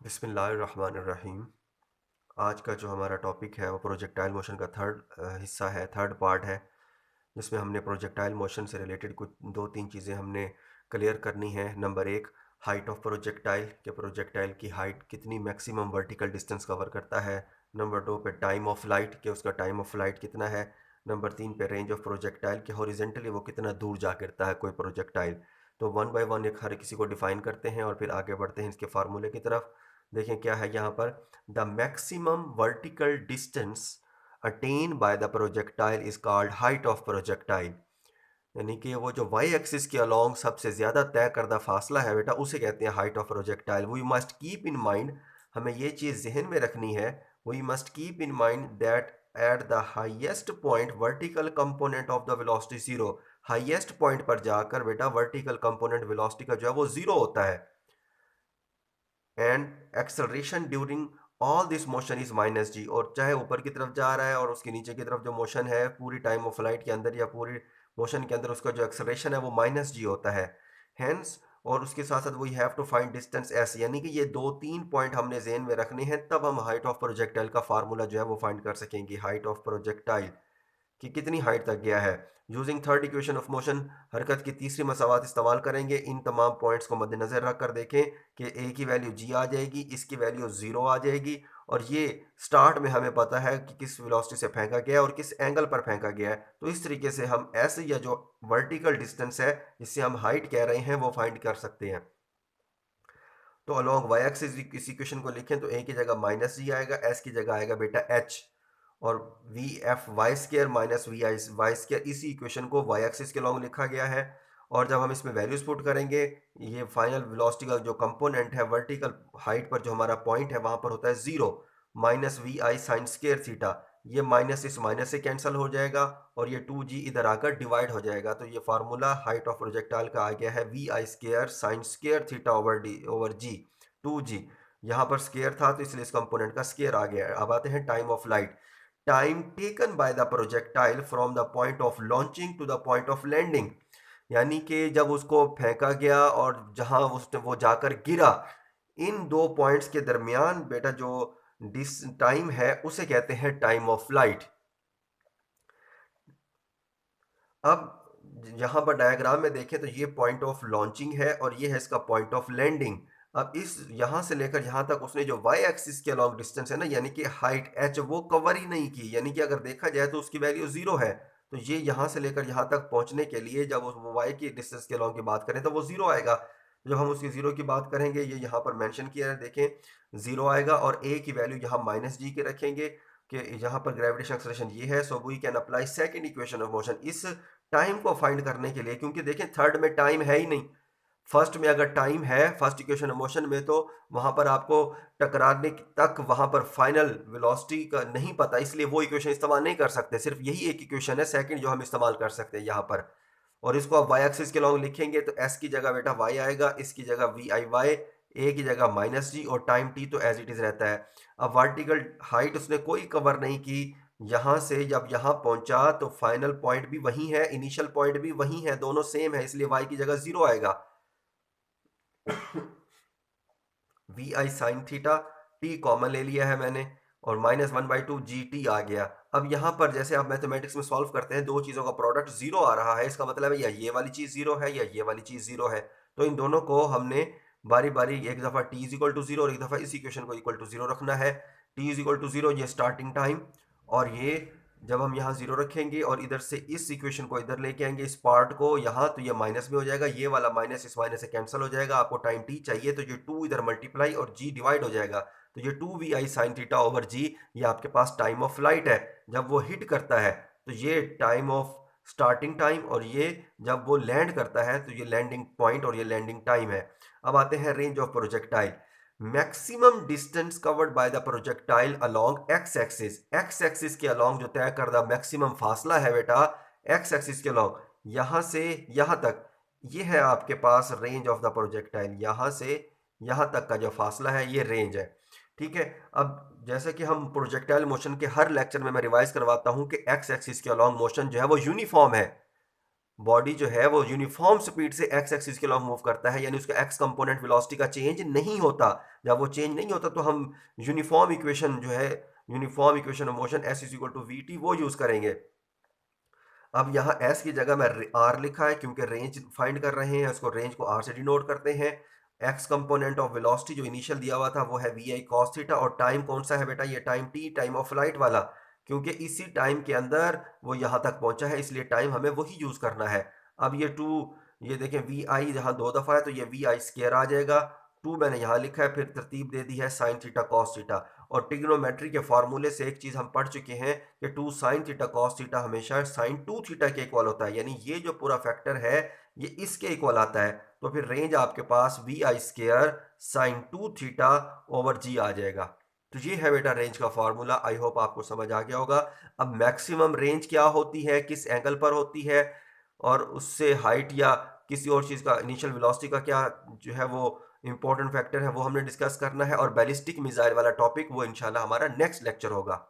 बिस्मिल्लाहिर्रहमानिर्रहीम। आज का जो हमारा टॉपिक है वो प्रोजेक्टाइल मोशन का थर्ड हिस्सा है, थर्ड पार्ट है, जिसमें हमने प्रोजेक्टाइल मोशन से रिलेटेड कुछ दो तीन चीज़ें हमने क्लियर करनी है। नंबर एक, हाइट ऑफ प्रोजेक्टाइल के प्रोजेक्टाइल की हाइट कितनी मैक्सिमम वर्टिकल डिस्टेंस कवर करता है। नंबर दो पे टाइम ऑफ लाइट के उसका टाइम ऑफ लाइट कितना है। नंबर तीन पे रेंज ऑफ प्रोजेक्टाइल के हॉरिजेंटली वो कितना दूर जा गिरता है कोई प्रोजेक्टाइल। तो वन बाय वन एक हर किसी को डिफाइन करते हैं और फिर आगे बढ़ते हैं इसके फार्मूले की तरफ। देखें क्या है यहाँ पर। The maximum vertical distance attain bye the projectile is called height of projectile. यानी कि वो जो वाई एक्सिस के अलोंग सबसे ज़्यादा तय करदा फासला है बेटा, उसे कहते हैं height of projectile. We must keep in mind, हमें ये चीज़ जहन में रखनी है। We must keep in mind that at the highest point vertical component of the velocity zero. Highest point पर जाकर बेटा वर्टिकल कंपोनेंट वेलोसिटी का जो है वो जीरो होता है। And acceleration during all this motion is minus G. और चाहे ऊपर की तरफ जा रहा है और उसके नीचे की तरफ जो मोशन है पूरी टाइम ऑफ फ्लाइट के अंदर या पूरी मोशन के अंदर उसका जो एक्सेलरेशन है वो माइनस जी होता है। हेंस, और उसके साथ साथ we have to find distance s, यानी कि ये दो तीन पॉइंट हमने जेन में रखने हैं, तब हम हाइट ऑफ प्रोजेक्टाइल का फार्मूला जो है वो फाइंड कर सकेंगे। हाइट ऑफ प्रोजेक्टाइल कि कितनी हाइट तक गया है। Using third equation of motion, हरकत की तीसरी मसावात इस्तेमाल करेंगे। इन तमाम पॉइंट्स को मद्देनजर रख कर देखें कि ए की वैल्यू जी आ जाएगी, इसकी वैल्यू ज़ीरो आ जाएगी, और ये स्टार्ट में हमें पता है कि किस वेलोसिटी से फेंका गया है और किस एंगल पर फेंका गया है। तो इस तरीके से हम ऐसे या जो वर्टिकल डिस्टेंस है जिससे हम हाइट कह रहे हैं वो फाइंड कर सकते हैं। तो अलोंग वाई एक्सिस इस इक्वेशन को लिखें तो ए की जगह माइनस जी आएगा, एस की जगह आएगा बेटा एच, और v f y square minus v i y square. इसी इक्वेशन को वाई एक्सिस के लॉन्ग लिखा गया है। और जब हम इसमें वैल्यूज पुट करेंगे, ये फाइनल वेलोसिटी का जो कंपोनेंट है वर्टिकल हाइट पर जो हमारा पॉइंट है वहां पर होता है जीरो, माइनस वी आई साइन स्केयर थीटा। ये माइनस इस माइनस से कैंसिल हो जाएगा और ये टू जी इधर आकर डिवाइड हो जाएगा। तो ये फार्मूला हाइट ऑफ प्रोजेक्टाइल का आ गया है V I square sine square theta over D over G. Two G यहाँ पर स्केयर था तो इसलिए इस कंपोनेंट का स्केयर आ गया है। अब आते हैं time of flight. Time taken by the projectile from the point of launching to the point of landing, यानी कि जब उसको फेंका गया और जहां उसने वो जाकर गिरा, इन दो पॉइंट्स के दरमियान बेटा जो डिस टाइम है उसे कहते हैं टाइम ऑफ लाइट। अब यहाँ पर डायग्राम में देखें तो ये पॉइंट ऑफ लॉन्चिंग है और ये है इसका पॉइंट ऑफ लैंडिंग। अब इस यहाँ से लेकर यहाँ तक उसने जो वाई एक्सिस के अलॉन्ग डिस्टेंस है ना, यानी कि हाइट एच, वो कवर ही नहीं की, यानी कि अगर देखा जाए तो उसकी वैल्यू जीरो है। तो ये यहाँ से लेकर यहाँ तक पहुँचने के लिए जब उस वाई की डिस्टेंस के अलॉन्ग की बात करें तो वो जीरो आएगा। जब हम उसकी जीरो की बात करेंगे, ये यहाँ पर मेंशन किया है देखें, जीरो आएगा और ए की वैल्यू यहाँ माइनस जी के रखेंगे कि यहाँ पर ग्रेविटेशन एक्सेलरेशन ये है। So we can apply second equation of motion इस टाइम को फाइंड करने के लिए, क्योंकि देखें थर्ड में टाइम है ही नहीं। फर्स्ट में अगर टाइम है, फर्स्ट इक्वेशन ऑफ मोशन में, तो वहां पर आपको टकराने तक वहां पर फाइनल वेलोसिटी का नहीं पता, इसलिए वो इक्वेशन इस्तेमाल नहीं कर सकते। सिर्फ यही एक इक्वेशन है सेकंड जो हम इस्तेमाल कर सकते हैं यहाँ पर। और इसको आप वाई एक्सिस के लॉन्ग लिखेंगे तो एस की जगह बेटा वाई आएगा, इसकी जगह वी आई वाई, ए की जगह माइनस जी, और टाइम टी तो एज इट इज रहता है। अब वर्टिकल हाइट उसने कोई कवर नहीं की। यहाँ से जब यहाँ पहुंचा तो फाइनल पॉइंट भी वही है, इनिशियल पॉइंट भी वही है, दोनों सेम है, इसलिए वाई की जगह जीरो आएगा। वी आई साइन थीटा, टी कॉमन ले लिया है मैंने, और minus one by two G T आ गया। अब यहाँ पर जैसे आप मैथमेटिक्स में सॉल्व करते हैं, दो चीज़ों का प्रोडक्ट जीरो आ रहा है, इसका मतलब है या ये वाली चीज़ जीरो है या ये वाली चीज़ जीरो है। तो इन दोनों को हमने बारी बारी, एक दफ़ा t is equal to zero और एक दफ़ा इस इक्वेशन को इक्वल टू जीरो रखना है। T is equal to zero ये स्टार्टिंग टाइम, और ये जब हम यहाँ जीरो रखेंगे और इधर से इस इक्वेशन को इधर लेके आएंगे, इस पार्ट को यहाँ, तो ये माइनस में हो जाएगा, ये वाला माइनस इस माइनस से कैंसिल हो जाएगा। आपको टाइम टी चाहिए तो ये टू इधर मल्टीप्लाई और जी डिवाइड हो जाएगा। तो ये टू वी आई साइन थीटा ओवर जी, ये आपके पास टाइम ऑफ फ्लाइट है जब वो हिट करता है। तो ये टाइम ऑफ स्टार्टिंग टाइम, और ये जब वो लैंड करता है तो ये लैंडिंग पॉइंट और ये लैंडिंग टाइम है। अब आते हैं range of projectile. Maximum distance covered by the projectile along x axis, x axis के अलोंग जो तय करदा मैक्सिमम फासला है बेटा, एक्स एक्सिस के अलोंग यहां से यहां तक, ये है आपके पास रेंज ऑफ द प्रोजेक्टाइल। यहां से यहां तक का जो फासला है ये रेंज है। ठीक है। अब जैसे कि हम प्रोजेक्टाइल मोशन के हर लेक्चर में मैं रिवाइज करवाता हूं कि एक्स एक्सिस के अलोंग मोशन जो है वो यूनिफॉर्म है। बॉडी जो है वो यूनिफॉर्म स्पीड से एक्स एक्सिस के अलॉन्ग मूव करता है, यानी उसका एक्स कंपोनेंट वेलोसिटी का चेंज नहीं होता। जब वो चेंज नहीं होता तो हम यूनिफॉर्म इक्वेशन जो है, uniform equation of motion s is equal to v t, वो यूज करेंगे। अब यहाँ एस की जगह मैं आर लिखा है क्योंकि रेंज फाइंड कर रहे हैं, उसको रेंज को आर से डिनोट करते हैं। एक्स कंपोनेंट ऑफ वेलोसिटी जो इनिशियल दिया हुआ था वो है वी आई कॉस थीटा, और टाइम कौन सा है बेटा, ये time T, time of flight वाला, क्योंकि इसी टाइम के अंदर वो यहाँ तक पहुंचा है, इसलिए टाइम हमें वही यूज करना है। अब ये टू, ये देखें वी आई जहाँ दो दफा है तो ये वी आई स्केयर आ जाएगा। टू मैंने यहाँ लिखा है, फिर तरतीब दे दी है साइन थीटा कॉस थीटा। और ट्रिग्नोमेट्री के फार्मूले से एक चीज हम पढ़ चुके हैं कि two sine theta cos theta हमेशा साइन टू थीटा के इक्वल होता है, यानी ये जो पूरा फैक्टर है ये इसके इक्वल आता है। तो फिर रेंज आपके पास V I square sine two theta over G आ जाएगा। तो ये है बेटा रेंज का फार्मूला, आई होप आपको समझ आ गया होगा। अब मैक्सिमम रेंज क्या होती है, किस एंगल पर होती है, और उससे हाइट या किसी और चीज़ का इनिशियल वेलोसिटी का क्या जो है वो इंपॉर्टेंट फैक्टर है, वो हमने डिस्कस करना है। और बैलिस्टिक मिसाइल वाला टॉपिक वो इंशाल्लाह हमारा नेक्स्ट लेक्चर होगा।